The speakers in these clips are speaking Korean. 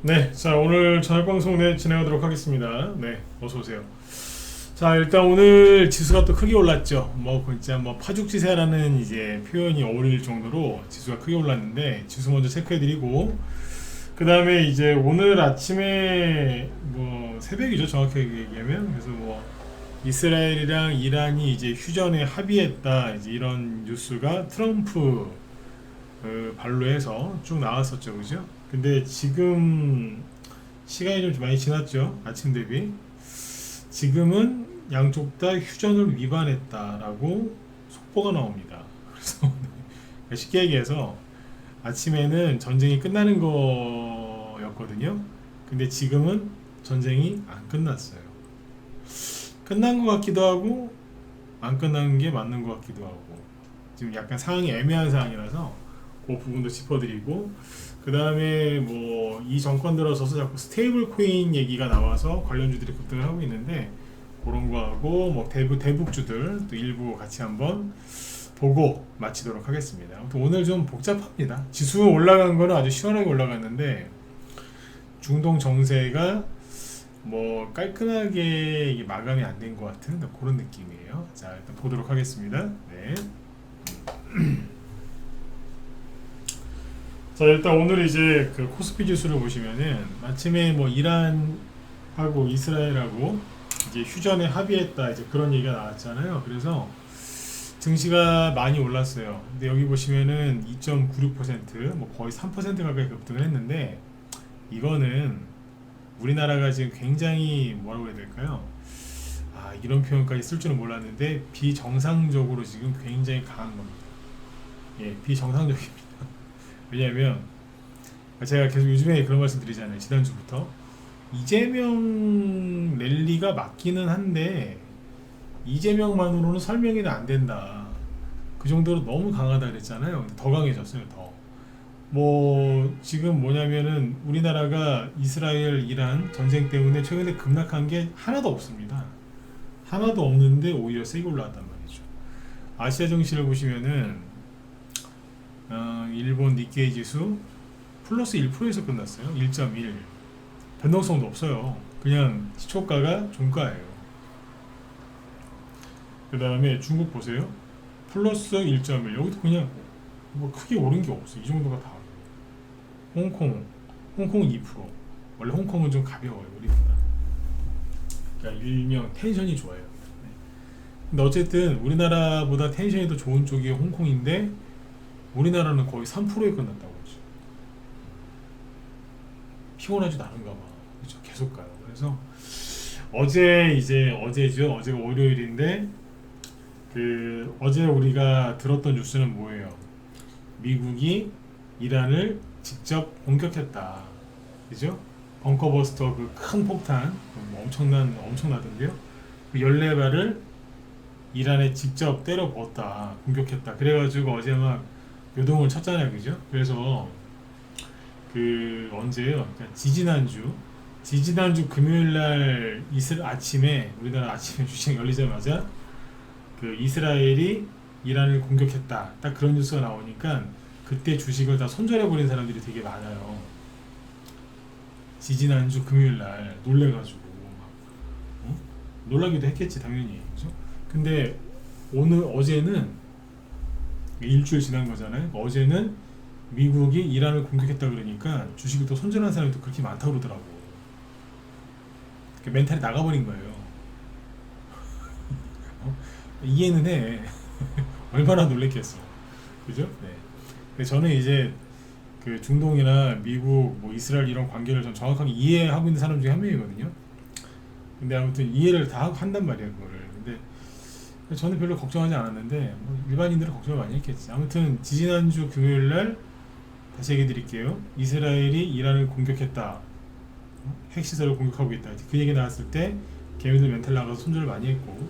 네, 자 오늘 저녁 방송 진행하도록 하겠습니다. 네, 어서 오세요. 자 일단 오늘 지수가 또 크게 올랐죠. 뭐 진짜 뭐 파죽지세라는 이제 표현이 어울릴 정도로 지수가 크게 올랐는데 지수 먼저 체크해드리고 그 다음에 이제 오늘 아침에 뭐 새벽이죠 정확하게 얘기하면 그래서 뭐 이스라엘이랑 이란이 이제 휴전에 합의했다 이제 이런 뉴스가 트럼프 그 발로해서 쭉 나왔었죠, 그죠? 근데 지금 시간이 좀 많이 지났죠, 아침 대비. 지금은 양쪽 다 휴전을 위반했다라고 속보가 나옵니다. 그래서 쉽게 얘기해서 아침에는 전쟁이 끝나는 거였거든요. 근데 지금은 전쟁이 안 끝났어요. 끝난 것 같기도 하고 안 끝난 게 맞는 것 같기도 하고 지금 약간 상황이 애매한 상황이라서 그 부분도 짚어드리고 그 다음에 뭐 이 정권 들어서서 자꾸 스테이블 코인 얘기가 나와서 관련주들이 급등을 하고 있는데 그런 거하고 뭐 대북주들 또 일부 같이 한번 보고 마치도록 하겠습니다. 아무튼 오늘 좀 복잡합니다. 지수 올라간 거는 아주 시원하게 올라갔는데 중동 정세가 뭐 깔끔하게 이게 마감이 안 된 것 같은 그런 느낌이에요. 자 일단 보도록 하겠습니다. 네. 자 일단 오늘 이제 그 코스피 지수를 보시면은 아침에 뭐 이란하고 이스라엘하고 이제 휴전에 합의했다 이제 그런 얘기가 나왔잖아요. 그래서 증시가 많이 올랐어요. 근데 여기 보시면은 2.96%뭐 거의 3% 가까이 급등을 했는데 이거는 우리나라가 지금 굉장히 뭐라고 해야 될까요? 아 이런 표현까지 쓸 줄은 몰랐는데 비정상적으로 지금 굉장히 강한 겁니다. 예, 비정상적입니다. 왜냐하면 제가 계속 요즘에 그런 말씀 드리잖아요. 지난주부터 이재명 랠리가 맞기는 한데 이재명만으로는 설명이 안 된다. 그 정도로 너무 강하다 그랬잖아요. 근데 더 강해졌어요. 더. 뭐 지금 뭐냐면은 우리나라가 이스라엘 이란 전쟁 때문에 최근에 급락한 게 하나도 없습니다. 하나도 없는데 오히려 세게 올라왔단 말이죠. 아시아 증시를 보시면은 일본 니케이 지수 플러스 1%에서 끝났어요. 1.1 변동성도 없어요. 그냥 시초가가 종가예요. 그 다음에 중국 보세요. 플러스 1.1 여기도 그냥 뭐 크게 오른 게 없어. 이 정도가 다. 홍콩은 2%. 원래 홍콩은 좀 가벼워요. 우리보다. 그러니까 일명 텐션이 좋아요. 근데 어쨌든 우리나라보다 텐션이 더 좋은 쪽이 홍콩인데 우리나라는 거의 3%에 끝났다고 하죠. 피곤하지도 않은가 봐. 그렇죠? 계속 가요. 그래서 어제죠. 어제가 월요일인데 그 어제 우리가 들었던 뉴스는 뭐예요? 미국이 이란을 직접 공격했다. 그죠? 벙커버스터 그 큰 폭탄 뭐 엄청나던데요. 그 14발을 이란에 직접 때려 부었다. 공격했다. 그래가지고 어제 막 요동을 쳤잖아요. 그죠? 그래서 그 언제요? 그러니까 지지난주 금요일날 아침에 우리나라 아침에 주식 열리자마자 그 이스라엘이 이란을 공격했다. 딱 그런 뉴스가 나오니까 그때 주식을 다 손절해버린 사람들이 되게 많아요. 지지난주 금요일날 놀래가지고 놀라기도 했겠지 당연히. 그죠? 근데 어제는 일주일 지난 거잖아요. 어제는 미국이 이란을 공격했다 그러니까 주식을 또 손절한 사람이 또 그렇게 많다고 그러더라고. 멘탈이 나가버린 거예요. 이해는 해. 얼마나 놀랬겠어. 그죠? 네. 근데 저는 이제 그 중동이나 미국, 뭐 이스라엘 이런 관계를 좀 정확하게 이해하고 있는 사람 중에 한 명이거든요. 근데 아무튼 이해를 다 한단 말이에요, 그거를. 근데 저는 별로 걱정하지 않았는데 뭐 일반인들은 걱정을 많이 했겠지. 아무튼 지지난주 금요일날 다시 얘기 드릴게요. 이스라엘이 이란을 공격했다. 핵시설을 공격하고 있다. 그 얘기 나왔을 때 걔네들 멘탈 나가서 손절을 많이 했고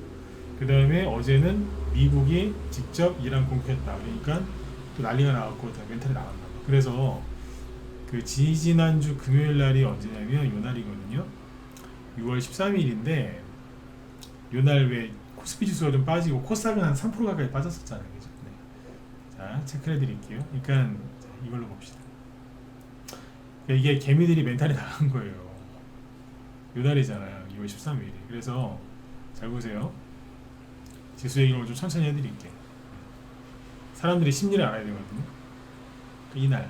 그 다음에 어제는 미국이 직접 이란 공격했다. 그러니까 또 난리가 나왔고 멘탈이 나갔나 봐. 그래서 그 지지난주 금요일날이 언제냐면 요 날이거든요. 6월 13일인데 요 날 왜 코스피 지수가 좀 빠지고 코스닥은 한 3% 가까이 빠졌었잖아요. 그죠? 네. 자 체크해 드릴게요. 그러니까 이걸로 봅시다. 이게 개미들이 멘탈이 나간 거예요. 요 달이잖아요. 2월 13일이. 그래서 잘 보세요. 지수 얘기를 좀 천천히 해드릴게. 사람들이 심리를 알아야 되거든요. 이날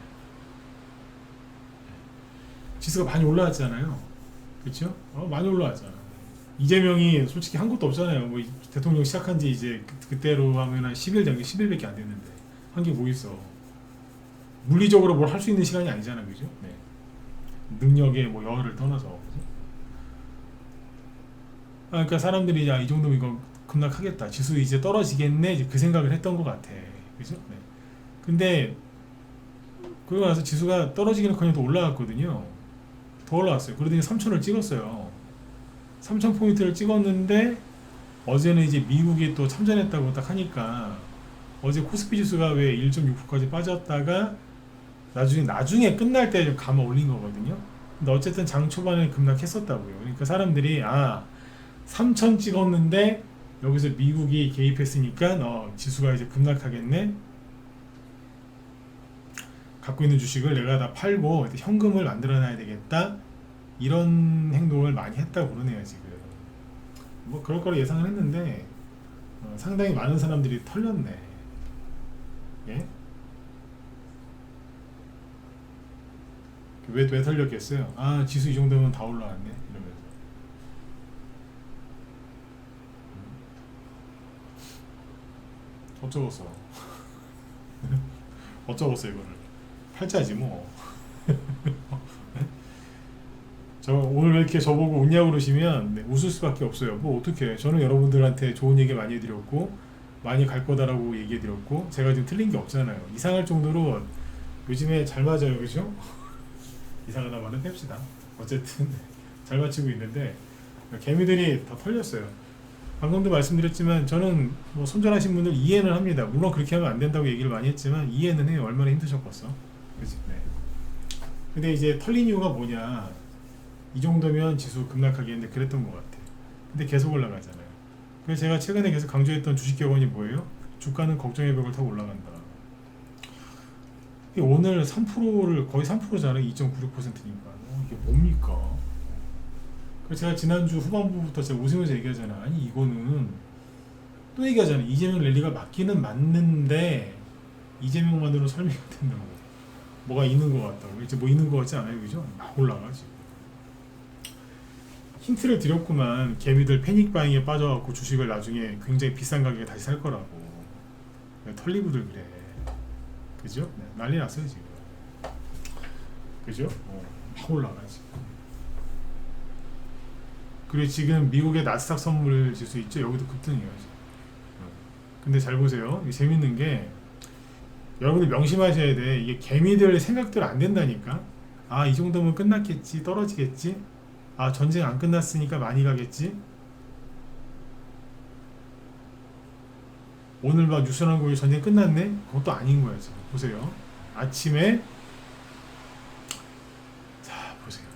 지수가 많이 올라왔잖아요. 그렇죠? 많이 올라왔잖아. 이재명이 솔직히 한 것도 없잖아요. 뭐 대통령 시작한 지 이제 그때로 하면 한 10일 전에 10일밖에 안 됐는데 한 게 뭐 있어. 물리적으로 뭘 할 수 있는 시간이 아니잖아. 그죠? 네. 능력의 뭐 여하를 떠나서. 그죠? 그러니까 사람들이 이 정도면 이거 급락하겠다. 지수 이제 떨어지겠네. 이제 그 생각을 했던 것 같아. 그죠? 네. 근데 그러고 나서 지수가 떨어지기는커녕 또 올라갔거든요. 더 올라왔어요. 그러더니 3,000을 찍었어요. 3,000포인트를 찍었는데 어제는 이제 미국이 또 참전했다고 딱 하니까 어제 코스피 지수가 왜 1.6%까지 빠졌다가 나중에 끝날 때 좀 감아 올린 거거든요. 근데 어쨌든 장 초반에 급락했었다고요. 그러니까 사람들이 3,000 찍었는데 여기서 미국이 개입했으니까 지수가 이제 급락하겠네. 갖고 있는 주식을 내가 다 팔고 현금을 만들어놔야 되겠다. 이런 행동을 많이 했다고 그러네요. 지금 뭐 그럴 거로 예상을 했는데 상당히 많은 사람들이 털렸네. 예? 왜 털렸겠어요? 지수 이 정도면 다 올라왔네 이러면서. 어쩌겠어. 어쩌겠어 이거를. 팔자지 뭐. 저 오늘 왜 이렇게 저보고 웃냐고 그러시면 웃을 수밖에 없어요. 뭐 어떡해. 저는 여러분들한테 좋은 얘기 많이 해드렸고 많이 갈 거다라고 얘기해드렸고 제가 지금 틀린 게 없잖아요. 이상할 정도로 요즘에 잘 맞아요. 그죠? 이상하다 말은 뺍시다. 어쨌든 잘 맞추고 있는데 개미들이 다 털렸어요. 방금도 말씀드렸지만 저는 뭐 손절하신 분들 이해는 합니다. 물론 그렇게 하면 안 된다고 얘기를 많이 했지만 이해는 해요. 얼마나 힘드셨겠어. 그치? 네. 근데 이제 털린 이유가 뭐냐. 이 정도면 지수 급락하겠는데 그랬던 것 같아. 근데 계속 올라가잖아요. 그래서 제가 최근에 계속 강조했던 주식 격언이 뭐예요? 주가는 걱정의 벽을 타고 올라간다. 오늘 3%를 거의 3%잖아요. 2.96%니까 이게 뭡니까? 그래서 제가 지난주 후반부부터 제가 웃으면서 얘기하잖아. 아니 이거는 또 얘기하잖아. 이재명 랠리가 맞기는 맞는데 이재명만으로 설명이 된다고. 뭐가 있는 것 같다고. 이제 뭐 있는 것 같지 않아요, 그죠? 막 올라가지. 힌트를 드렸구만. 개미들 패닉바잉에 빠져갖고 주식을 나중에 굉장히 비싼 가격에 다시 살 거라고. 털리부들 그래. 그죠? 네, 난리 났어요 지금. 그죠? 막 올라가지. 그리고 지금 미국의 나스닥 선물 지수 있죠? 여기도 급등이에요 지금. 근데 잘 보세요. 이게 재밌는 게 여러분들 명심하셔야 돼. 이게 개미들 생각대로 안 된다니까. 이 정도면 끝났겠지, 떨어지겠지. 전쟁 안 끝났으니까 많이 가겠지. 오늘 막 뉴스 나온 거 전쟁 끝났네? 그것도 아닌 거야 지금. 보세요. 아침에 자 보세요.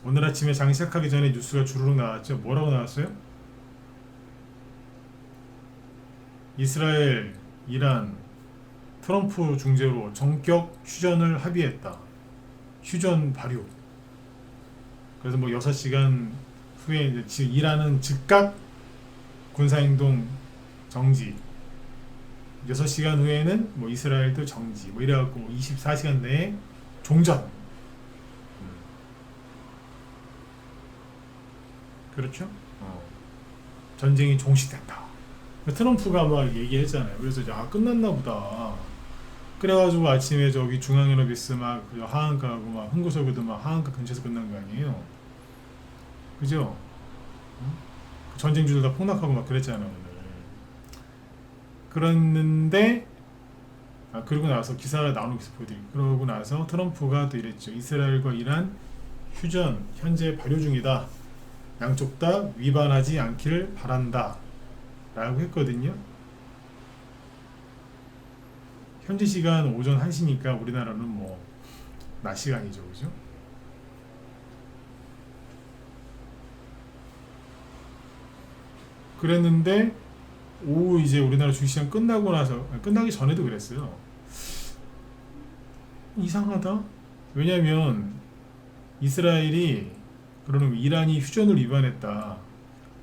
오늘 아침에 장 시작하기 전에 뉴스가 주르륵 나왔죠. 뭐라고 나왔어요? 이스라엘, 이란, 트럼프 중재로 전격 휴전을 합의했다. 휴전 발효. 그래서 뭐 6시간 후에 이제 이란은 즉각 군사행동 정지. 6시간 후에는 뭐 이스라엘도 정지. 뭐 이래갖고 24시간 내에 종전. 그렇죠? 전쟁이 종식된다. 트럼프가 막 얘기했잖아요. 그래서 이제 끝났나 보다. 그래가지고 아침에 저기 중앙연합이스 막 하한가하고 막 흥구설구도 막 하한가 근처에서 끝난 거 아니에요? 그죠? 전쟁주들 다 폭락하고 막 그랬잖아요 오늘. 그랬는데 그러고 나서 기사가 나오는 기사 보여드릴게요. 그러고 나서 트럼프가 또 이랬죠. 이스라엘과 이란 휴전 현재 발효 중이다. 양쪽 다 위반하지 않기를 바란다 라고 했거든요. 현지 시간 오전 1시니까 우리나라는 뭐 낮 시간이죠. 그죠? 그랬는데 오후 이제 우리나라 주식시장 끝나고 나서 끝나기 전에도 그랬어요. 이상하다. 왜냐면 이스라엘이 그러는 이란이 휴전을 위반했다.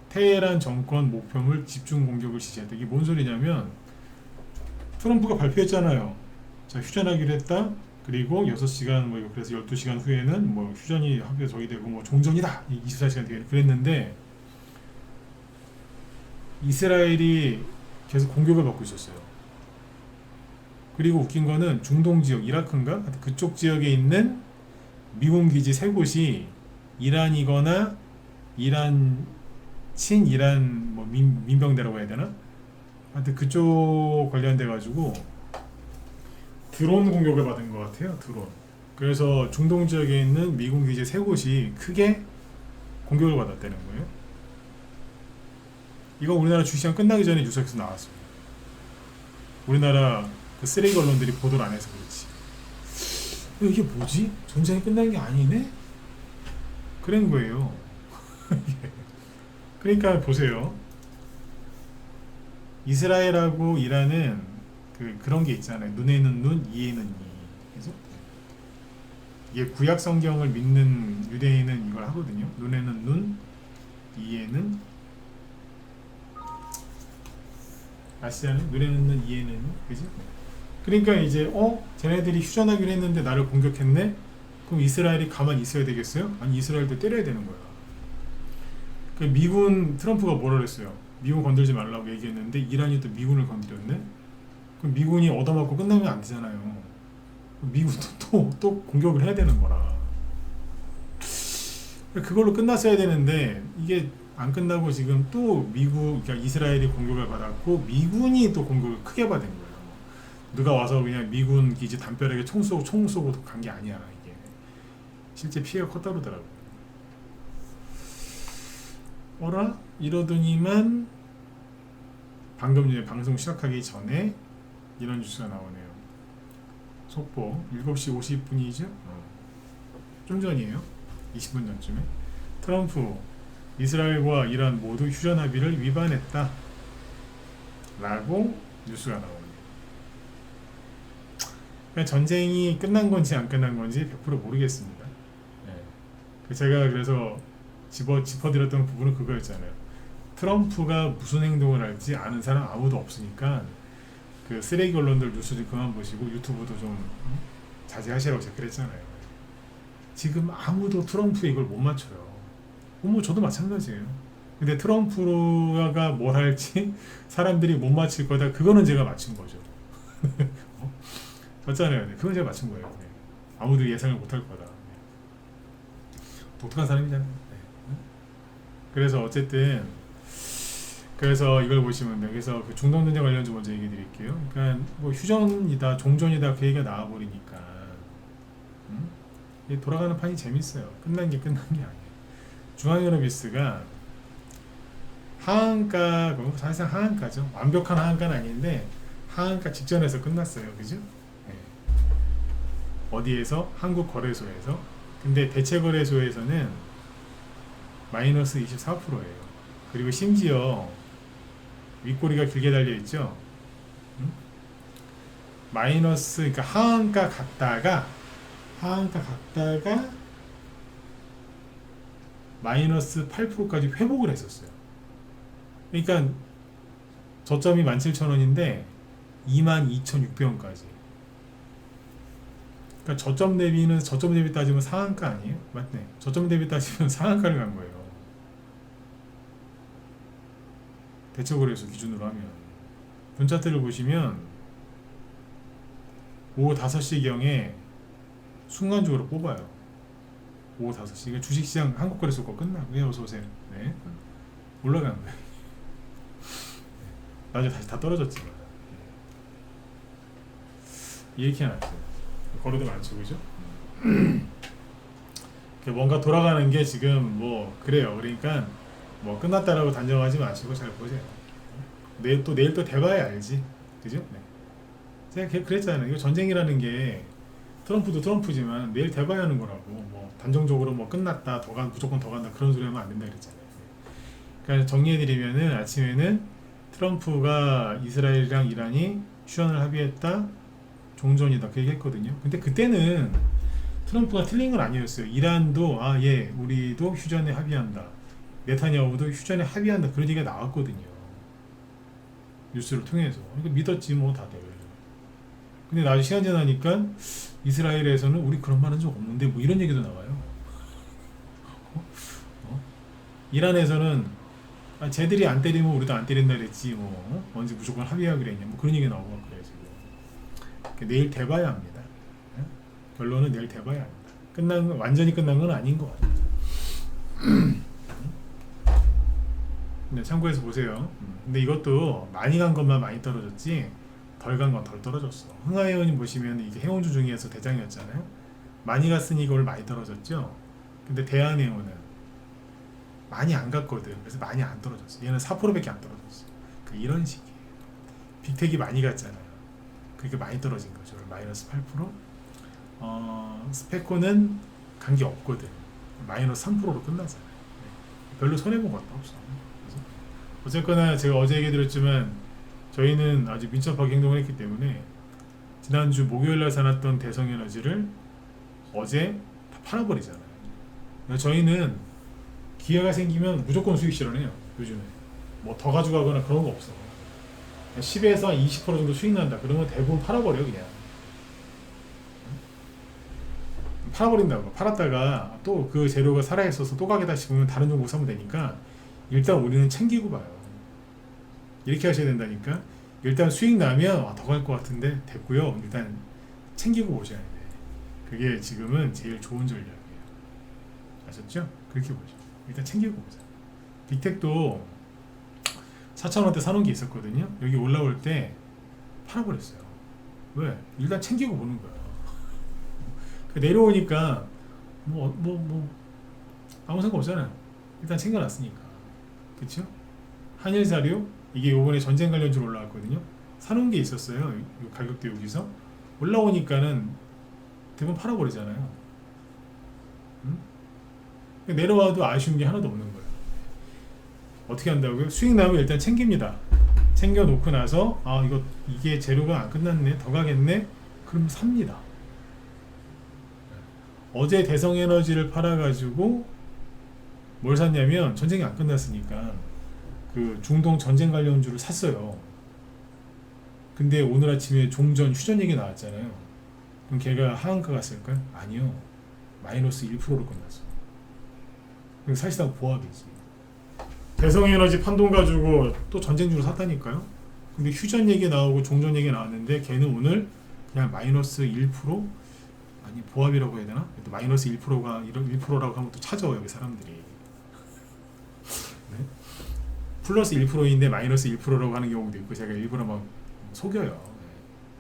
테헤란 정권 목표물 집중 공격을 지시했다. 이게 뭔 소리냐면 트럼프가 발표했잖아요. 자, 휴전하기로 했다. 그리고 6시간 뭐 그래서 12시간 후에는 뭐 휴전이 합의가 저기 되고 뭐 종전이다. 24시간 뒤에 그랬는데 이스라엘이 계속 공격을 받고 있었어요. 그리고 웃긴 거는 중동 지역 이라크인가 그쪽 지역에 있는 미군 기지 3곳이 이란이거나 이란 친이란 뭐 민병대라고 해야 되나? 하여튼 그쪽 관련돼 가지고 드론 공격을 받은 것 같아요. 드론. 그래서 중동 지역에 있는 미군 기지 3곳이 크게 공격을 받았다는 거예요. 이거 우리나라 주시장 끝나기 전에 뉴스에서 나왔어요. 우리나라 그 쓰레기 언론들이 보도를 안 해서 그렇지. 이게 뭐지? 전쟁이 끝난 게 아니네? 그런 거예요. 그러니까 보세요. 이스라엘하고 이란은 그런 게 있잖아요. 눈에는 눈, 이에는 이. 그래서 이게 구약 성경을 믿는 유대인은 이걸 하거든요. 눈에는 눈, 이에는 아시잖아요. 눈에는 눈, 이에는 눈. 그지? 그러니까 이제 쟤네들이 휴전하기로 했는데 나를 공격했네? 그럼 이스라엘이 가만히 있어야 되겠어요? 아니 이스라엘도 때려야 되는 거야. 그 미군 트럼프가 뭐라 그랬어요? 미군 건들지 말라고 얘기했는데 이란이 또 미군을 건드렸네? 그럼 미군이 얻어맞고 끝나면 안 되잖아요. 미군도 또 공격을 해야 되는 거라. 그걸로 끝났어야 되는데 이게 안 끝나고 지금 또 그러니까 이스라엘이 공격을 받았고 미군이 또 공격을 크게 받은 거예요. 누가 와서 그냥 미군 기지 담벼락에 총 쏘고 간 게 아니야. 이게 실제 피해가 컸다 그러더라고요. 어라? 이러더니만 방금 전에 방송 시작하기 전에 이런 뉴스가 나오네요. 속보 7시 50분이죠? 좀 전이에요. 20분 전쯤에 트럼프 이스라엘과 이란 모두 휴전 합의를 위반했다 라고 뉴스가 나오네요. 그러니까 전쟁이 끝난 건지 안 끝난 건지 100% 모르겠습니다. 제가 그래서 짚어드렸던 부분은 그거였잖아요. 트럼프가 무슨 행동을 할지 아는 사람 아무도 없으니까 그 쓰레기 언론들 뉴스 좀 그만 보시고 유튜브도 좀 자제하시라고 제가 그랬잖아요. 지금 아무도 트럼프 이걸 못 맞춰요. 뭐 저도 마찬가지예요. 근데 트럼프가 뭘 할지 사람들이 못 맞힐 거다. 그거는 제가 맞춘 거죠. 맞잖아요. 네, 그건 제가 맞춘 거예요. 네. 아무도 예상을 못 할 거다. 네. 독특한 사람이잖아요. 네. 그래서 어쨌든 그래서 이걸 보시면 그래서 그 중동 전쟁 관련 좀 먼저 얘기 드릴게요. 그러니까 뭐 휴전이다, 종전이다 그 얘기가 나와 버리니까 돌아가는 판이 재밌어요. 끝난 게 끝난 게 아니에요. 중앙유럽이스가 하한가, 사실상 하한가죠. 완벽한 하한가는 아닌데 하한가 직전에서 끝났어요. 그죠? 네. 어디에서? 한국 거래소에서. 근데 대체 거래소에서는 마이너스 24%예요. 그리고 심지어 윗꼬리가 길게 달려 있죠. 마이너스, 그러니까 하한가 갔다가 마이너스 8%까지 회복을 했었어요. 그러니까 저점이 17,000원인데 22,600원까지. 그러니까 저점 대비 따지면 상한가 아니에요? 맞네. 저점 대비 따지면 상한가를 간 거예요. 대체거래소 기준으로 하면 분차트를 보시면 오후 5시경에 순간적으로 뽑아요. 오후 5시. 이게 주식시장 한국거래소 거 끝나고요. 어서오세요. 네. 올라가는 거예요. 나중에 다시 다 떨어졌지만 이렇게 해놨어요. 거래도 많죠. 그죠? 뭔가 돌아가는 게 지금 뭐 그래요. 그러니까 뭐 끝났다라고 단정하지 마시고 잘 보세요. 내일 또 돼봐야 알지. 그죠? 네. 제가 그랬잖아요. 이거 전쟁이라는 게 트럼프도 트럼프지만 내일 돼봐야 하는 거라고. 뭐 단정적으로 뭐 끝났다, 무조건 더 간다 그런 소리 하면 안 된다 그랬잖아요. 그러니까 정리해드리면은 아침에는 트럼프가 이스라엘이랑 이란이 휴전을 합의했다, 종전이다 그 얘기했거든요. 근데 그때는 트럼프가 틀린 건 아니었어요. 이란도 우리도 휴전에 합의한다. 네타냐후도 휴전에 합의한다. 그런 얘기가 나왔거든요. 뉴스를 통해서. 그러니까 믿었지 뭐 다들. 근데 나중에 시간 지나니까 이스라엘에서는 우리 그런 말 한 적 없는데 뭐 이런 얘기도 나와요. 이란에서는 쟤들이 안 때리면 우리도 안 때린다 그랬지 뭐 언제 무조건 합의하기로 했냐 뭐 그런 얘기 나오고 그래요 지금. 내일 돼봐야 합니다. 결론은 내일 돼봐야 합니다. 완전히 끝난 건 아닌 것 같아요. 네, 참고해서 보세요. 근데 이것도 많이 간 것만 많이 떨어졌지 덜 간 건 덜 떨어졌어. 흥하해원님 보시면 이게 해운주 중에서 대장이었잖아요. 많이 갔으니 이걸 많이 떨어졌죠. 근데 대한해운은 많이 안 갔거든. 그래서 많이 안 떨어졌어. 얘는 4%밖에 안 떨어졌어. 이런 식이에요. 빅텍이 많이 갔잖아요. 그러니까 많이 떨어진 거죠. 마이너스 8%. 스페코는 간 게 없거든. 마이너스 3%로 끝나잖아요. 별로 손해본 것도 없어. 그래서 어쨌거나 제가 어제 얘기 드렸지만 저희는 아주 민첩하게 행동을 했기 때문에 지난주 목요일날 사놨던 대성에너지를 어제 다 팔아버리잖아요. 저희는 기회가 생기면 무조건 수익 실현해요. 요즘에 뭐 더 가져가거나 그런 거 없어. 10에서 20% 정도 수익 난다. 그러면 대부분 팔아버려 그냥. 팔아버린다고. 팔았다가 또 그 재료가 살아있어서 또 가게다 싶으면 다른 종목 사면 되니까 일단 우리는 챙기고 봐요. 이렇게 하셔야 된다니까. 일단 수익 나면 더 갈 것 같은데 됐고요. 일단 챙기고 보셔야 돼. 그게 지금은 제일 좋은 전략이에요. 아셨죠? 그렇게 보죠. 일단 챙기고 보자. 빅텍도 4,000원대 사놓은 게 있었거든요. 여기 올라올 때 팔아버렸어요. 왜? 일단 챙기고 보는 거야. 내려오니까 아무 상관 없잖아요. 일단 챙겨놨으니까. 그쵸? 한일사료 이게 요번에 전쟁 관련주로 올라왔거든요. 사놓은 게 있었어요. 요 가격대 여기서 올라오니까는 대부분 팔아버리잖아요. 내려와도 아쉬운 게 하나도 없는 거예요. 어떻게 한다고요? 수익 나면 일단 챙깁니다. 챙겨 놓고 나서 이게 재료가 안 끝났네, 더 가겠네, 그럼 삽니다. 어제 대성에너지를 팔아가지고 뭘 샀냐면 전쟁이 안 끝났으니까 그 중동 전쟁 관련주를 샀어요. 근데 오늘 아침에 종전 휴전 얘기 나왔잖아요. 그럼 걔가 하한가 갔을까요? 아니요. 마이너스 1%로 끝났어. 그럼 사실상 보합이지. 대성에너지 판돈 가지고 또 전쟁주를 샀다니까요. 근데 휴전 얘기 나오고 종전 얘기 나왔는데 걔는 오늘 그냥 마이너스 1%? 아니 보합이라고 해야 되나? 또 마이너스 1%가 이런 1%라고 하면 또 찾아와요 여기 사람들이. 네? 플러스 1%인데 마이너스 1%라고 하는 경우도 있고 제가 일부러 막 속여요.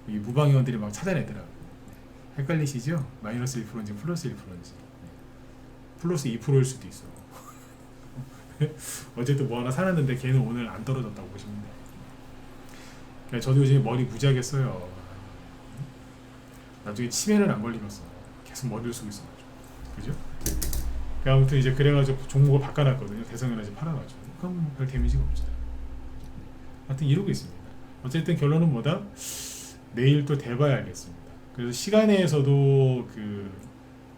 네. 이 무방위원들이 막 찾아내더라고. 네. 헷갈리시죠? 마이너스 1%인지 플러스 1%인지. 네. 플러스 2%일 수도 있어. 어쨌든 뭐 하나 사놨는데 걔는 오늘 안 떨어졌다고 보시면 돼요. 그러니까 저도 요즘에 머리 무지하게 써요. 나중에 치매는 안 걸리겠어. 계속 머리를 쓰고 있어가지고. 그죠? 아무튼 이제 그래가지고 종목을 바꿔놨거든요. 대성에너지 팔아가지고. 그럼 별 데미지가 없죠. 하여튼 이러고 있습니다. 어쨌든 결론은 뭐다? 내일 또 대봐야 알겠습니다. 그래서 시간에서도 그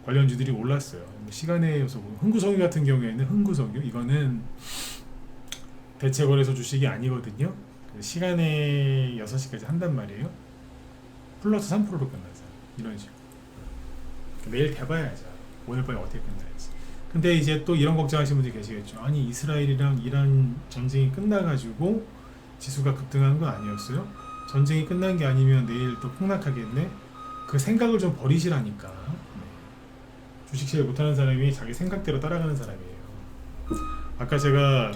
관련주들이 올랐어요. 시간에서 흥구석유 같은 경우에는 흥구석유 이거는 대체거래소 주식이 아니거든요. 시간에 6시까지 한단 말이에요. 플러스 3%로 끝나죠. 이런 식으로. 내일 대봐야죠. 오늘 밤에 어떻게 끝날지. 근데 이제 또 이런 걱정하시는 분들이 계시겠죠. 아니 이스라엘이랑 이란 전쟁이 끝나가지고 지수가 급등하는 건 아니었어요? 전쟁이 끝난 게 아니면 내일 또 폭락하겠네? 그 생각을 좀 버리시라니까. 주식 제일 못하는 사람이 자기 생각대로 따라가는 사람이에요. 아까 제가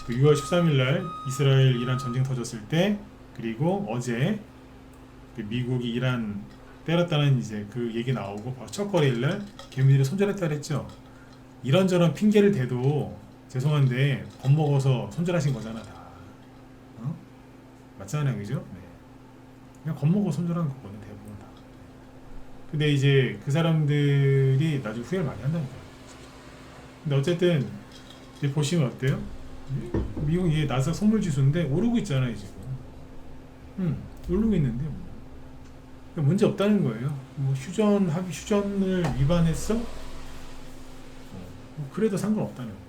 그 6월 13일날 이스라엘 이란 전쟁 터졌을 때 그리고 어제 그 미국이 이란 때렸다는 이제 그 얘기 나오고 바로 첫 거래일날 개미들이 손절했다 그랬죠. 이런저런 핑계를 대도 죄송한데 겁먹어서 손절하신 거잖아 다. 맞잖아요, 그죠? 네. 그냥 겁먹어 손절한 거거든 대부분 다. 근데 이제 그 사람들이 나중에 후회를 많이 한다니까요. 근데 어쨌든 이제 보시면 어때요? 미국 이게 나스닥 선물 지수인데 오르고 있잖아요 지금. 오르고 있는데 뭐. 문제 없다는 거예요. 뭐 휴전 합의 휴전을 위반했어? 뭐 그래도 상관없다는 거예요.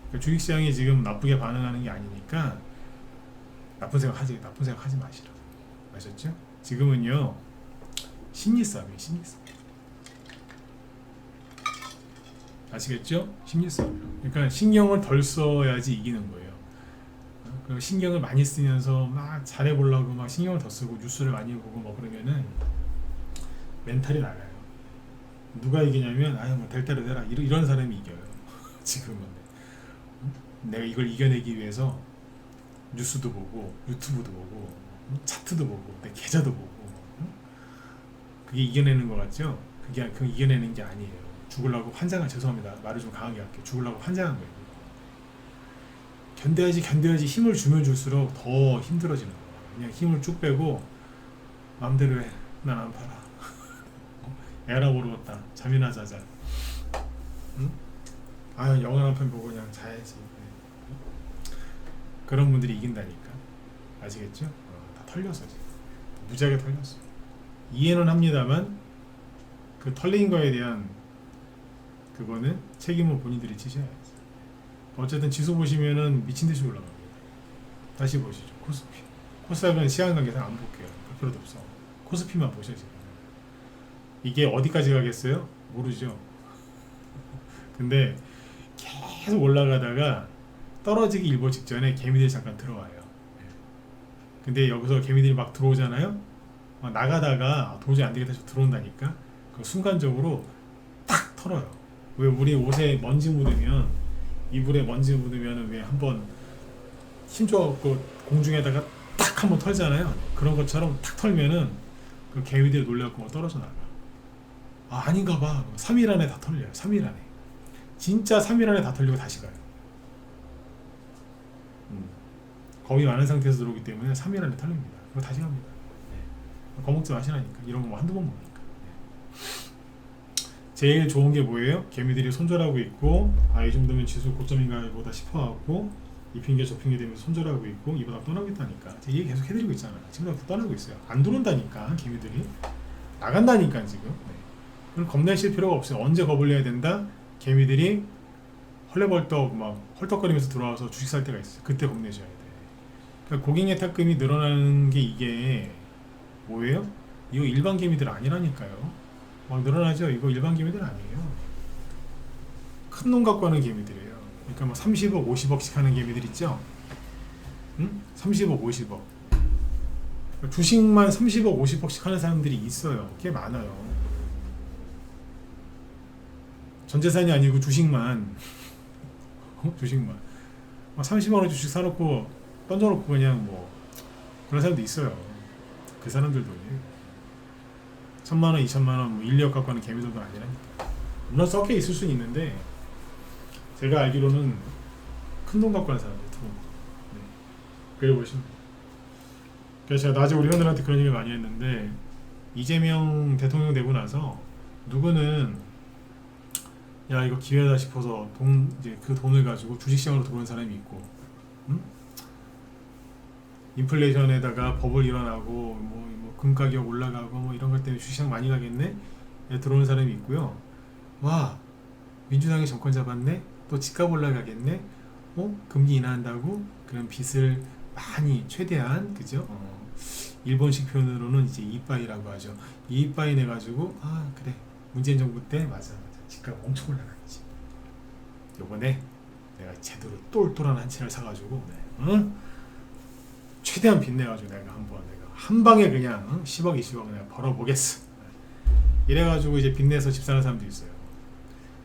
그러니까 주식시장이 지금 나쁘게 반응하는 게 아니니까 나쁜 생각 하지 마시라고. 아셨죠? 지금은요 심리 싸움이에요. 심리 싸움. 아시겠죠? 심리 싸움. 그러니까 신경을 덜 써야지 이기는 거예요. 신경을 많이 쓰면서 막 잘해보려고 막 신경을 더 쓰고 뉴스를 많이 보고 뭐 그러면은 멘탈이 나가요. 누가 이기냐면 아유 뭐 될 대로 되라 이런 사람이 이겨요. 지금은 내가 이걸 이겨내기 위해서 뉴스도 보고 유튜브도 보고 차트도 보고 내 계좌도 보고 그게 이겨내는 것 같죠? 그게 이겨내는 게 아니에요. 죽으려고 환장한 죄송합니다. 말을 좀 강하게 할게요. 죽으려고 환장한 거예요. 견뎌야지 힘을 주면 줄수록 더 힘들어지는 거야. 그냥 힘을 쭉 빼고 마음대로 해. 난 안 팔아. 에라 모르겠다. 잠이나 자자. 응? 아 영화 한 편 보고 그냥 자야지. 그런 분들이 이긴다니까. 아시겠죠? 다 털려서 지금. 무지하게 털렸어. 이해는 합니다만 그 털린 거에 대한 그거는 책임은 본인들이 지셔야지. 어쨌든 지수 보시면은 미친듯이 올라갑니다. 다시 보시죠. 코스피. 코스닥은 시간 관계상 안 볼게요. 볼 필요도 없어. 코스피만 보셔야지. 이게 어디까지 가겠어요? 모르죠. 근데 계속 올라가다가 떨어지기 일보 직전에 개미들이 잠깐 들어와요. 근데 여기서 개미들이 막 들어오잖아요. 막 나가다가 도저히 안 되겠다 해서 들어온다니까. 그 순간적으로 딱 털어요. 왜 우리 옷에 먼지 묻으면 이불에 먼지 묻으면 왜 한번 힘줘갖고 공중에다가 딱 한번 털잖아요. 그런 것처럼 탁 털면은 그 개미들이 놀래갖고 떨어져 나가. 아 아닌가 봐. 3일 안에 다 털려요. 3일 안에. 진짜 3일 안에 다 털리고 다시 가요. 겁이 많은 상태에서 들어오기 때문에 3일 안에 털립니다. 그거 다시 갑니다. 네. 겁먹지 마시라니까. 이런 거 뭐 한두 번 먹으니까. 네. 제일 좋은 게 뭐예요? 개미들이 손절하고 있고 이 정도면 지수 고점인가 보다 싶어갖고 이 핑계 저 핑계 되면서 손절하고 있고 이보다 떠나고 있다니까. 제가 얘기 계속 해드리고 있잖아요. 지금 다 떠나고 있어요. 안 들어온다니까 개미들이. 나간다니까 지금. 네. 그럼 겁내실 필요가 없어요. 언제 겁을 내야 된다? 개미들이 헐레벌떡 막 헐떡거리면서 들어와서 주식 살 때가 있어요. 그때 겁내셔야 돼. 그러니까 고객 예탁금이 늘어나는 게 이게 뭐예요? 이거 일반 개미들 아니라니까요. 막 늘어나죠? 이거 일반 개미들 아니에요. 큰 놈 갖고 하는 개미들이에요. 그러니까 뭐 30억, 50억씩 하는 개미들 있죠? 응? 30억, 50억. 주식만 30억, 50억씩 하는 사람들이 있어요. 꽤 많아요. 전 재산이 아니고 주식만. 주식만. 30만원 주식 사놓고 던져놓고 그냥 뭐 그런 사람도 있어요. 그 사람들도 1000만원, 2000만원 뭐 1, 2억 갖고 하는 개미들도 아니라니까. 물론 섞여 있을 수는 있는데 제가 알기로는 큰 돈 갖고 하는 사람들 돈. 네. 그래 보시면. 그래서 제가 낮에 우리 형들한테 그런 얘기 많이 했는데 이재명 대통령 되고 나서 누구는 야 이거 기회다 싶어서 이제 그 돈을 가지고 주식시장으로 들어온 사람이 있고, 응? 인플레이션에다가 버블 일어나고 뭐 금 가격 올라가고 뭐 이런 것 때문에 주식시장 많이 가겠네 들어오는 사람이 있고요. 와 민주당이 정권 잡았네, 또 집값 올라가겠네, 금리 인하한다고 그런 빚을 많이 최대한 그죠? 일본식 표현으로는 이제 이빠이라고 하죠. 이빠이 내가지고 그래 문재인 정부 때 맞아 집값 엄청 올라갔지. 요번에 내가 제대로 똘똘한 한 채를 사가지고 최대한 빚내가지고 내가 한 방에 그냥 10억 20억 내가 벌어보겠어. 이래가지고 이제 빚내서 집 사는 사람도 있어요.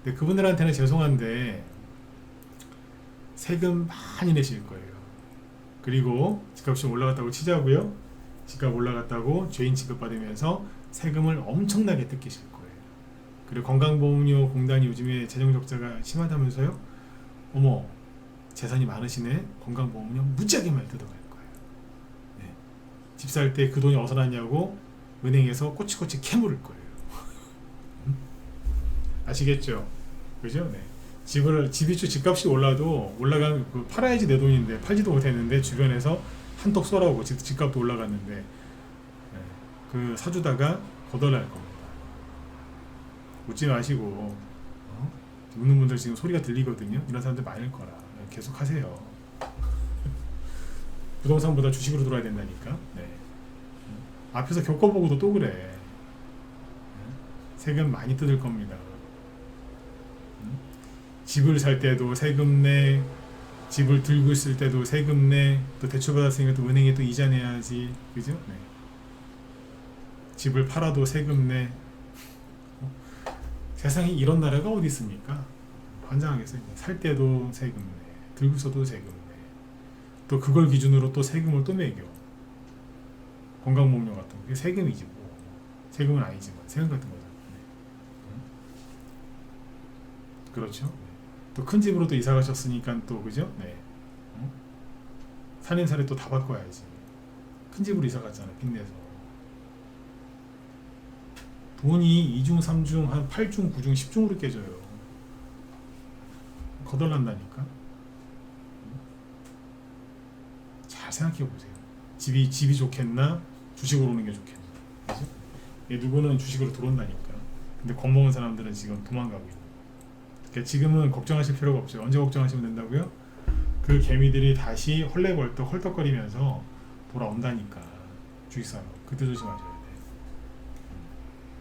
근데 그분들한테는 죄송한데 세금 많이 내실 거예요. 그리고 집값이 올라갔다고 치자고요. 집값 올라갔다고 죄인 취급받으면서 세금을 엄청나게 뜯기실 거예요. 그리고 건강보험료 공단이 요즘에 재정 적자가 심하다면서요? 어머 재산이 많으시네. 건강보험료 무지하게 많이 뜯어갈 거예요. 네. 집 살 때 그 돈이 어디서 났냐고 은행에서 꼬치꼬치 캐물을 거예요. 아시겠죠? 그죠? 네. 집값이 올라도 올라간 그 팔아야지 내 돈인데 팔지도 못했는데 주변에서 한턱 쏘라고 집값도 올라갔는데 네. 그 사주다가 거덜날 겁니다. 웃지 마시고 웃는 분들 지금 소리가 들리거든요. 이런 사람들 많을 거라 계속 하세요. 부동산보다 주식으로 들어야 된다니까. 네. 앞에서 겪어보고도 또 그래. 세금 많이 뜯을 겁니다. 집을 살 때도 세금 내, 집을 들고 있을 때도 세금 내, 또 대출 받았으니까 또 은행에 또 이자 내야지, 그죠? 네. 집을 팔아도 세금 내. 세상에 이런 나라가 어디 있습니까? 환장하겠어요. 살 때도 세금 내, 들고 있어도 세금 내, 또 그걸 기준으로 또 세금을 또 매겨. 건강보험료 같은 거, 그게 세금이지 뭐. 세금은 아니지만 세금 같은 거죠. 그렇죠. 또 큰 집으로 또 이사 가셨으니까 또 그죠? 네. 산인사례 또 다 바꿔야지. 큰 집으로 이사 갔잖아, 빚내서. 돈이 2중, 3중, 한 8중, 9중, 10중으로 깨져요. 거덜난다니까. 잘 생각해 보세요. 집이 좋겠나? 주식으로 오는 게 좋겠나? 그죠? 누구는 주식으로 들어온다니까. 근데 겁먹은 사람들은 지금 도망가고 있는. 그러니까 지금은 걱정하실 필요가 없죠. 언제 걱정하시면 된다고요? 그 개미들이 다시 헐레벌떡 헐떡거리면서 돌아온다니까. 주식사로. 그때 조심하셔야 돼요.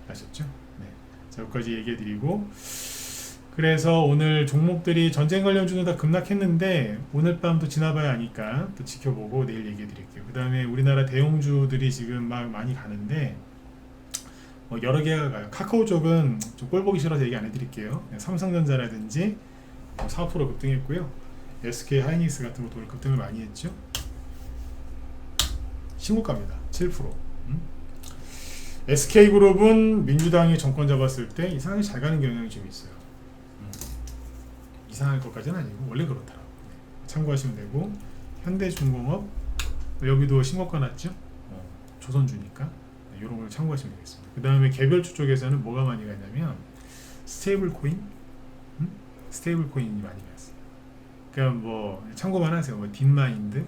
아셨죠? 네. 자, 여기까지 얘기해드리고, 그래서 오늘 종목들이 전쟁 관련주는 다 급락했는데 오늘 밤도 지나봐야 하니까 또 지켜보고 내일 얘기해드릴게요. 그 다음에 우리나라 대형주들이 지금 막 많이 가는데 여러 개가 가요. 카카오 쪽은 좀 꼴 보기 싫어서 얘기 안 해드릴게요. 삼성전자라든지 4% 급등했고요. SK 하이닉스 같은 것도 오늘 급등을 많이 했죠. 신고가입니다. 7%. SK그룹은 민주당이 정권 잡았을 때 이상하게 잘 가는 경향이 좀 있어요. 이상할 것까지는 아니고 원래 그렇더라고요. 참고하시면 되고, 현대중공업 여기도 신고가 났죠. 조선주니까 이런 걸 참고하시면 되겠습니다. 그 다음에 개별주 쪽에서는 뭐가 많이 가냐면 스테이블 코인, 스테이블 코인이 많이 갔어요. 그러니까 뭐 참고만 하세요. 뭐 딥마인드,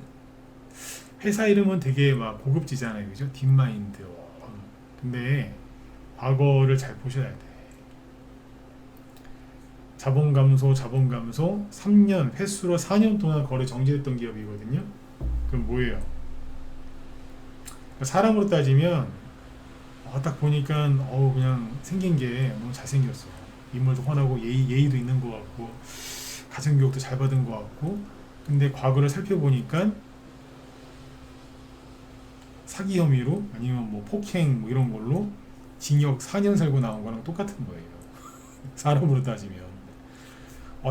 회사 이름은 되게 막 고급지잖아요, 그죠? 딥마인드. 근데 과거를 잘 보셔야 돼. 자본 감소 3년 횟수로 4년 동안 거래 정지됐던 기업이거든요. 그럼 뭐예요? 사람으로 따지면 딱 보니까 그냥 생긴 게 너무 잘생겼어. 인물도 훤하고 예의도 있는 것 같고 가정교육도 잘 받은 것 같고, 근데 과거를 살펴보니까 사기 혐의로 아니면 뭐 폭행 뭐 이런 걸로 징역 4년 살고 나온 거랑 똑같은 거예요. 사람으로 따지면.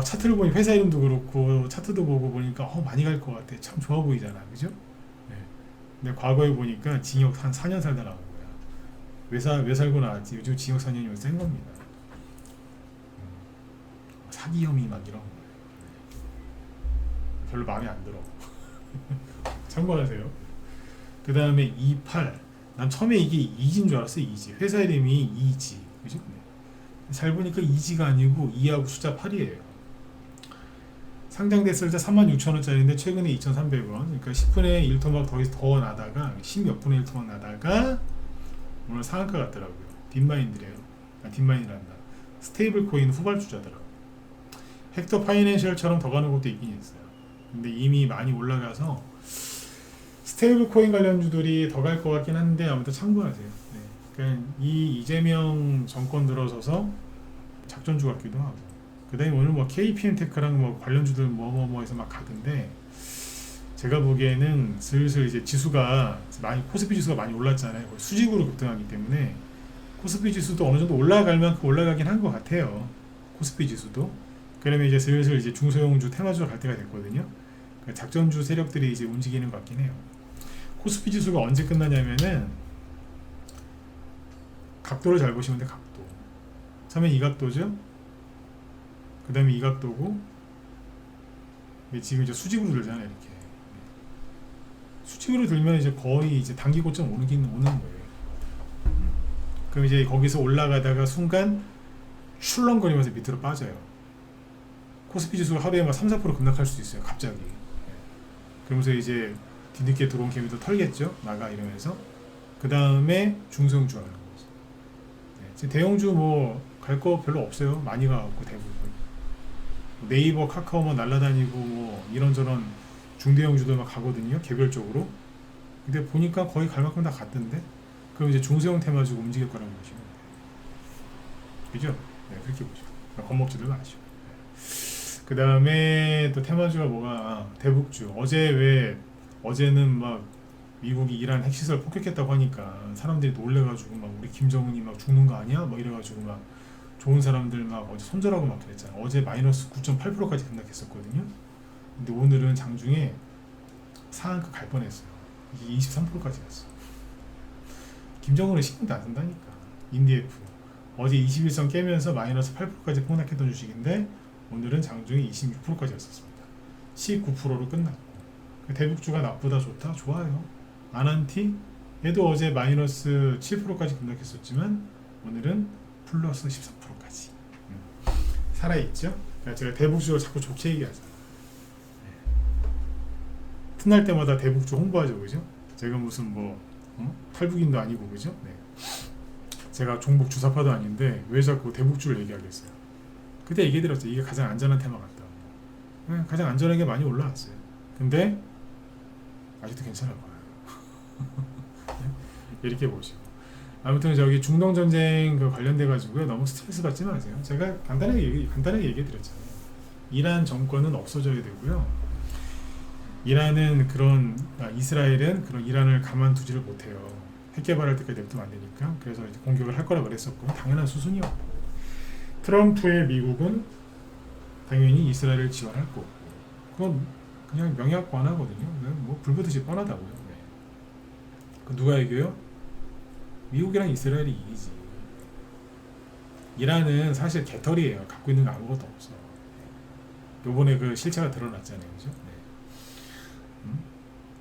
차트를 보니 회사 이름도 그렇고 차트도 보고 보니까 많이 갈 것 같아. 참 좋아 보이잖아, 그죠? 네. 근데 과거에 보니까 징역 한 4년 살다 나온 거야. 왜 살고 나왔지? 요즘 징역 4년이면 센 겁니다. 사기 혐의 막 이런 거. 별로 마음에 안 들어. 참고하세요. 그 다음에 28. 난 처음에 이게 이지인 줄 알았어요. 이지. 회사 이름이 이지. 그죠? 네. 잘 보니까 이지가 아니고 2하고 숫자 8이에요. 상장됐을 때 36,000원짜리인데 최근에 2,300원. 그러니까 10분의 1토막 더 나다가 10몇 분의 1토막 나다가 오늘 상한가 같더라고요. 딥마인드래요. 딥마인드란다. 스테이블 코인 후발주자더라고요. 헥터 파이낸셜처럼 더 가는 것도 있긴 있어요. 근데 이미 많이 올라가서 스테이블 코인 관련주들이 더 갈 것 같긴 한데 아무튼 참고하세요. 네. 그러니까 이 이재명 정권 들어서서 작전주 같기도 하고. 그 다음에 오늘 뭐 KPM테크랑 뭐 관련주들 뭐 해서 막 가던데, 제가 보기에는 슬슬 이제 지수가 코스피 지수가 많이 올랐잖아요. 수직으로 급등하기 때문에 코스피 지수도 어느 정도 올라갈 만큼 올라가긴 한 것 같아요. 코스피 지수도. 그러면 이제 슬슬 이제 중소형주 테마주로 갈 때가 됐거든요. 그러니까 작전주 세력들이 이제 움직이는 것 같긴 해요. 코스피 지수가 언제 끝나냐면은 각도를 잘 보시면 돼. 각도. 처음에 이 각도죠. 그 다음에 이 각도고, 지금 이제 수직으로 들잖아요, 이렇게. 수직으로 들면 이제 거의 이제 단기 고점 오는 거예요. 그럼 이제 거기서 올라가다가 순간 출렁거리면서 밑으로 빠져요. 코스피 지수가 하루에 막 3-4% 급락할 수도 있어요, 갑자기. 그러면서 이제 뒤늦게 들어온 개미도 털겠죠, 나가 이러면서. 그 다음에 중소형주 하는 거죠. 대형주 뭐 갈 거 별로 없어요. 많이 가갖고 대부분 네이버, 카카오만 날라다니고 뭐 이런저런 중대형주들 막 가거든요. 개별적으로. 근데 보니까 거의 갈 만큼 다 갔던데. 그럼 이제 중소형 테마주가 움직일 거라고 보시면 돼요. 그죠? 네, 그렇게 보죠. 겁먹지들 마시고. 그 다음에 또 테마주가 뭐가 대북주. 어제는 막 미국이 이란 핵시설 폭격했다고 하니까 사람들이 놀래가지고 막 우리 김정은이 막 죽는 거 아니야? 막 이래가지고 막 좋은 사람들 막 어제 손절하고 막 그랬잖아. 어제 마이너스 9.8%까지 급락했었거든요. 근데 오늘은 장중에 상한가 갈 뻔했어요. 이게 23%까지 갔어. 김정은은 신경도 안 쓴다니까. 인디F 어제 21선 깨면서 마이너스 8%까지 폭락했던 주식인데 오늘은 장중에 26%까지 갔었습니다. 19%로 끝났고. 대북주가 나쁘다 좋다? 좋아요. 아난티 얘도 어제 마이너스 7%까지 급락했었지만 오늘은 플러스 13%까지 살아있죠. 그러니까 제가 대북주를 자꾸 좋게 얘기하잖아요. 틈날 때마다 대북주 홍보하죠, 그죠? 제가 무슨 탈북인도 아니고, 그죠? 네. 제가 종북 주사파도 아닌데 왜 자꾸 대북주를 얘기하겠어요? 그때 얘기해드렸죠. 이게 가장 안전한 테마 같다. 네, 가장 안전하게 많이 올라왔어요. 근데 아직도 괜찮아 보여요. 이렇게 보시고. 아무튼 저기 중동 전쟁 관련돼 가지고요 너무 스트레스 받지 마세요. 제가 간단하게 얘기해 드렸잖아요. 이란 정권은 없어져야 되고요. 이스라엘은 그런 이란을 가만두지를 못해요. 핵 개발할 때까지 냅두면 안 되니까. 그래서 이제 공격을 할 거라 그랬었고 당연한 수순이었고. 트럼프의 미국은 당연히 이스라엘을 지원할 거고. 그건 그냥 명약 관하거든요. 뭐 불보듯이 뻔하다고요. 네. 누가 이겨요? 미국이랑 이스라엘이 이기지. 이란은 사실 개털이에요. 갖고 있는 거 아무것도 없어. 요번에 그 실체가 드러났잖아요. 그죠? 네.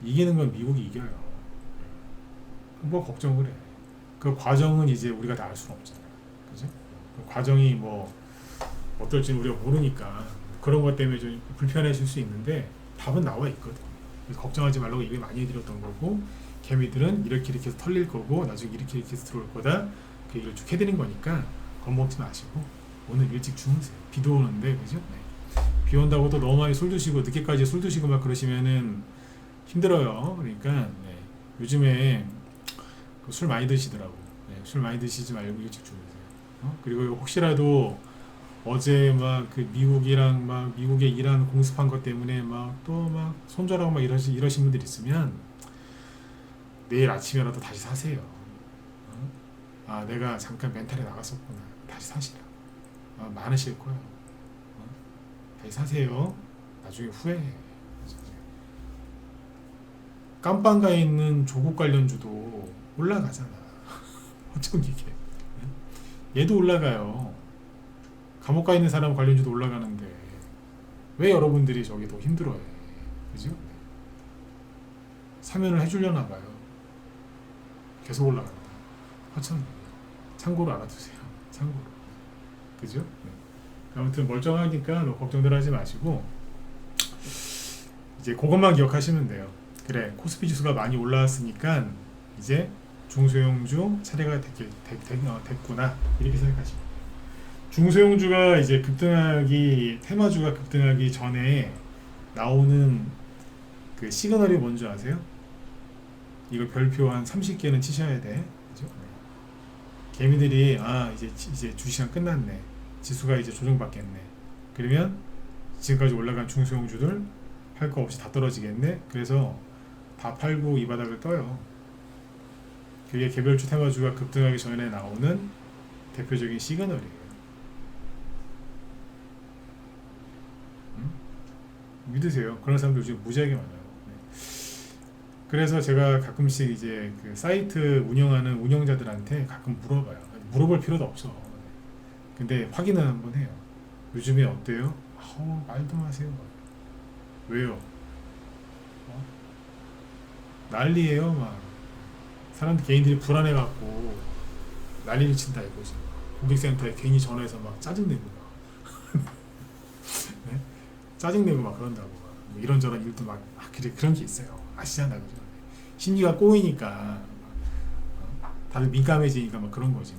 이기는 건 미국이 이겨요. 뭐 걱정을 해. 그 과정은 이제 우리가 다 알 수는 없잖아요. 그죠? 그 과정이 뭐 어떨지는 우리가 모르니까 그런 것 때문에 좀 불편해질 수 있는데 답은 나와 있거든. 그래서 걱정하지 말라고 얘기 많이 해드렸던 거고 개미들은 이렇게 해서 털릴 거고 나중에 이렇게 해서 들어올 거다. 그 얘기를 쭉 해드린 거니까 겁먹지 마시고 오늘 일찍 주무세요. 비도 오는데 그죠? 네. 비 온다고 또 너무 많이 술 드시고 늦게까지 술 드시고 막 그러시면은 힘들어요. 그러니까 네. 요즘에 술 많이 드시더라고. 네. 술 많이 드시지 말고 일찍 주무세요. 그리고 혹시라도 어제 막 그 미국의 이란 공습한 것 때문에 막 또 막 손절하고 막 이러신 분들 있으면 내일 아침에라도 다시 사세요. 내가 잠깐 멘탈에 나갔었구나. 다시 사시라. 많으실 거예요. 다시 사세요. 나중에 후회해. 깜빵가에 있는 조국 관련주도 올라가잖아. 어쩜 이게. 얘도 올라가요. 감옥 가 있는 사람 관련주도 올라가는데 왜 여러분들이 저기 더 힘들어해? 그죠? 사면을 해주려나 봐요. 계속 올라간다. 하찮네. 참고로 알아두세요. 참고로. 그죠? 네. 아무튼 멀쩡하니까 걱정들 하지 마시고 이제 그것만 기억하시면 돼요. 그래, 코스피 지수가 많이 올라왔으니까 이제 중소형주 차례가 됐구나 이렇게 생각하시면 돼요. 중소형주가 이제 테마주가 급등하기 전에 나오는 그 시그널이 뭔지 아세요? 이거 별표 한 30개는 치셔야 돼. 그죠? 개미들이 이제 주시간 끝났네. 지수가 이제 조정받겠네. 그러면 지금까지 올라간 중소형주들 할 거 없이 다 떨어지겠네. 그래서 다 팔고 이 바닥을 떠요. 그게 개별주 테마주가 급등하기 전에 나오는 대표적인 시그널이에요. 믿으세요. 그런 사람들 요즘 무지하게 많아요. 그래서 제가 가끔씩 이제 그 사이트 운영하는 운영자들한테 가끔 물어봐요. 물어볼 필요도 없어. 근데 확인은 한번 해요. 요즘에 어때요? 말도 마세요. 왜요? 난리예요. 막 사람들 개인들이 불안해갖고 난리를 친다 이거지. 고객센터에 괜히 전화해서 막 짜증내고 막 네? 짜증내고 막 그런다고 막 이런저런 일도 막 그런 게 있어요. 아시잖아요. 그죠? 심리가 꼬이니까 다들 민감해지니까 막 그런 거지.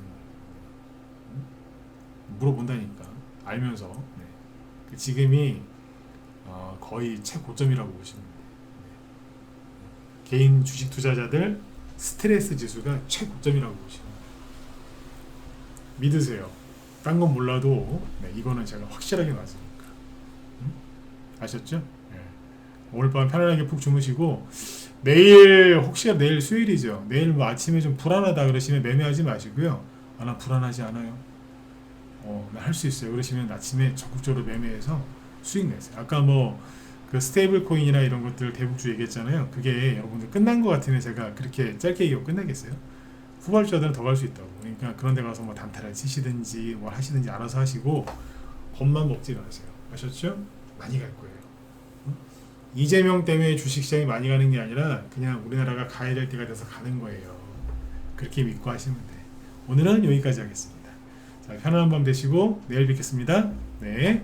물어본다니까. 알면서. 네. 지금이 거의 최고점이라고 보시면 돼요. 네. 개인 주식 투자자들 스트레스 지수가 최고점이라고 보시면 돼요. 믿으세요. 딴 건 몰라도 네, 이거는 제가 확실하게 맞으니까. 아셨죠? 네. 오늘 밤 편안하게 푹 주무시고 내일 혹시나 내일 수요일이죠. 내일 뭐 아침에 좀 불안하다 그러시면 매매하지 마시고요. 나 불안하지 않아요. 할 수 있어요. 그러시면 아침에 적극적으로 매매해서 수익 내세요. 아까 뭐 그 스테이블 코인이나 이런 것들 대북주 얘기했잖아요. 그게 여러분들 끝난 것 같으면 제가 그렇게 짧게 얘기하고 끝나겠어요? 후발주자들은 더 갈 수 있다고. 그러니까 그런 데 가서 뭐 단타를 치시든지 뭘 하시든지 알아서 하시고 겁만 먹지 마세요. 아셨죠? 많이 갈 거예요. 이재명 때문에 주식시장이 많이 가는 게 아니라 그냥 우리나라가 가야 될 때가 돼서 가는 거예요. 그렇게 믿고 하시면 돼. 오늘은 여기까지 하겠습니다. 자, 편안한 밤 되시고 내일 뵙겠습니다. 네.